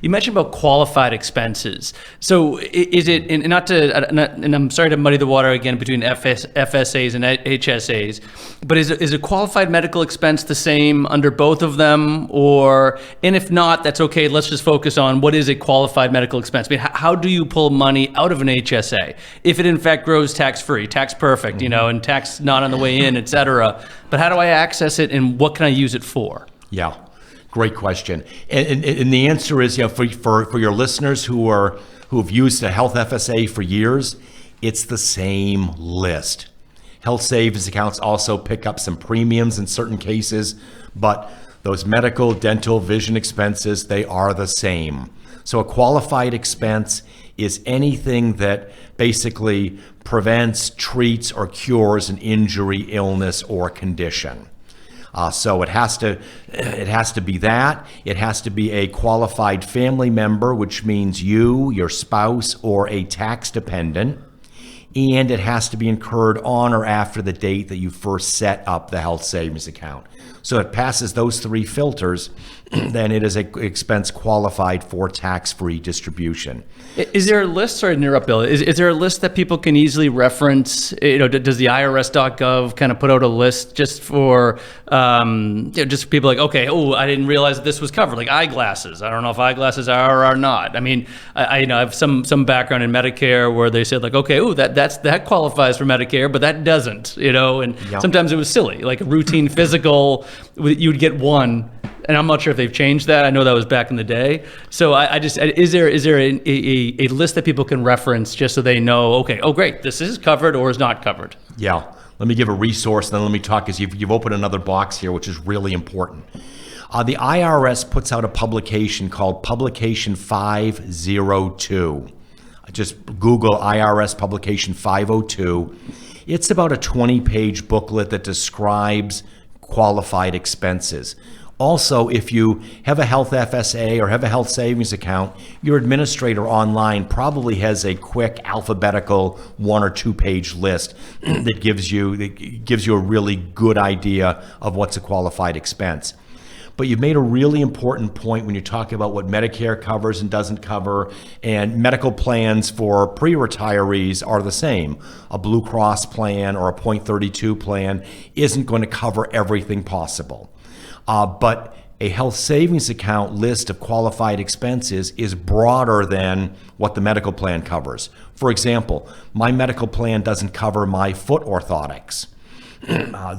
You mentioned about qualified expenses. So is it, and I'm sorry to muddy the water again between FSAs and HSAs, but is a qualified medical expense the same under both of them? And if not, that's okay. Let's just focus on what is a qualified medical expense. I mean, how do you pull money out of an HSA if it in fact grows tax-free, tax perfect, and tax not on the way in, et cetera? But how do I access it, and what can I use it for? Yeah, great question. And the answer is, for your listeners who have used a health FSA for years, it's the same list. Health savings accounts also pick up some premiums in certain cases, but those medical, dental, vision expenses, they are the same. So a qualified expense is anything that basically prevents, treats, or cures an injury, illness, or condition. So it has to be that. It has to be a qualified family member, which means you, your spouse, or a tax dependent. And it has to be incurred on or after the date that you first set up the health savings account. So it passes those three filters, then it is an expense qualified for tax-free distribution. Is there a list, sorry to interrupt, Bill, is there a list that people can easily reference? Does the IRS.gov kind of put out a list just for just people like, okay, I didn't realize this was covered, like eyeglasses. I don't know if eyeglasses are or are not. I mean, I have some background in Medicare where they said like, okay, that qualifies for Medicare, but that doesn't, and Yep. Sometimes it was silly, like a routine physical, you'd get one. And I'm not sure if they've changed that. I know that was back in the day. So is there a list that people can reference just so they know, okay, great, this is covered or is not covered? Yeah. Let me give a resource, and then let me talk, because you've opened another box here, which is really important. The IRS puts out a publication called Publication 502. Just Google IRS Publication 502. It's about a 20-page booklet that describes qualified expenses. Also, if you have a health FSA or have a health savings account, your administrator online probably has a quick alphabetical 1 or 2 page list that gives you a really good idea of what's a qualified expense. But you've made a really important point when you talk about what Medicare covers and doesn't cover, and medical plans for pre-retirees are the same. A Blue Cross plan or a .32 plan isn't going to cover everything possible. But a health savings account list of qualified expenses is broader than what the medical plan covers. For example, my medical plan doesn't cover my foot orthotics.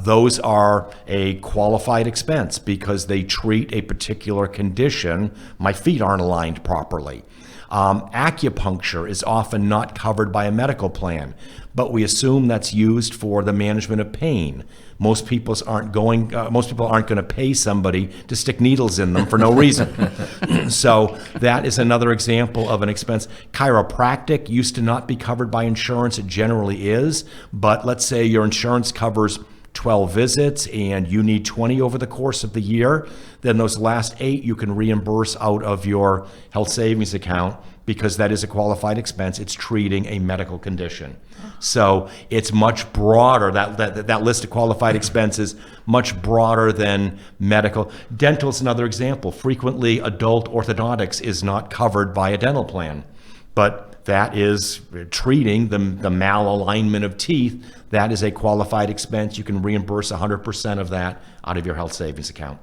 Those are a qualified expense because they treat a particular condition. My feet aren't aligned properly. Acupuncture is often not covered by a medical plan, but we assume that's used for the management of pain. Most people aren't going to pay somebody to stick needles in them for no reason. So that is another example of an expense. Chiropractic used to not be covered by insurance. It generally is, but let's say your insurance covers 12 visits and you need 20 over the course of the year, then those last 8 you can reimburse out of your health savings account because that is a qualified expense. It's treating a medical condition. So it's much broader, that list of qualified expenses, much broader than medical. Dental is another example. Frequently, adult orthodontics is not covered by a dental plan, but that is treating the malalignment of teeth. That is a qualified expense. You can reimburse 100% of that out of your health savings account.